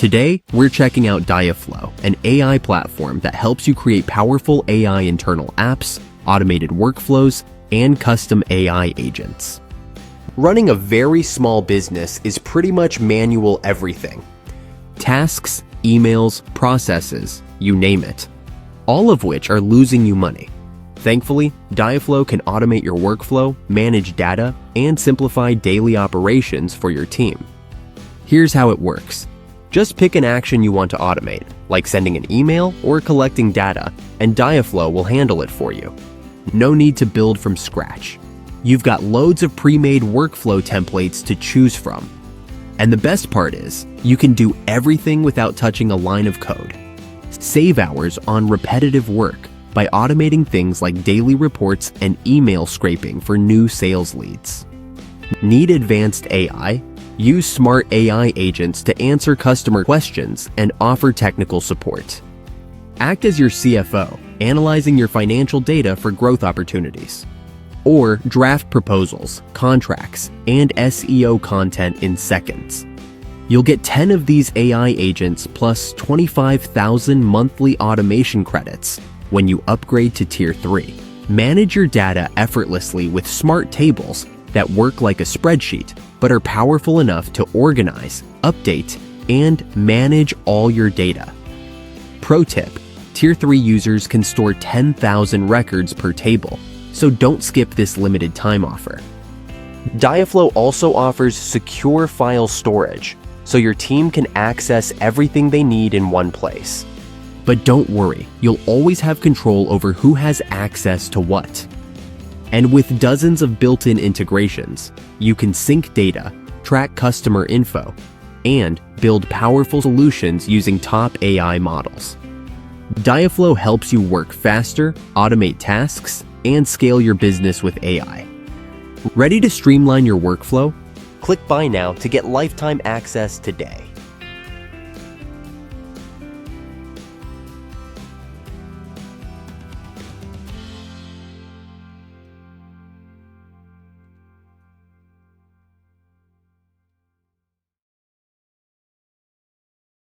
Today, we're checking out Diaflow, an AI platform that helps you create powerful AI internal apps, automated workflows, and custom AI agents. Running a very small business is pretty much manual everything. Tasks, emails, processes, you name it. All of which are losing you money. Thankfully, Diaflow can automate your workflow, manage data, and simplify daily operations for your team. Here's how it works. Just pick an action you want to automate, like sending an email or collecting data, and Diaflow will handle it for you. No need to build from scratch. You've got loads of pre-made workflow templates to choose from. And the best part is, you can do everything without touching a line of code. Save hours on repetitive work by automating things like daily reports and email scraping for new sales leads. Need advanced AI? Use smart AI agents to answer customer questions and offer technical support. Act as your CFO, analyzing your financial data for growth opportunities. Or draft proposals, contracts, and SEO content in seconds. You'll get 10 of these AI agents plus 25,000 monthly automation credits when you upgrade to Tier 3. Manage your data effortlessly with smart tables that work like a spreadsheet, but are powerful enough to organize, update, and manage all your data. Pro tip, Tier 3 users can store 10,000 records per table, so don't skip this limited time offer. Diaflow also offers secure file storage, so your team can access everything they need in one place. But don't worry, you'll always have control over who has access to what. And with dozens of built-in integrations, you can sync data, track customer info, and build powerful solutions using top AI models. Diaflow helps you work faster, automate tasks, and scale your business with AI. Ready to streamline your workflow? Click buy now to get lifetime access today.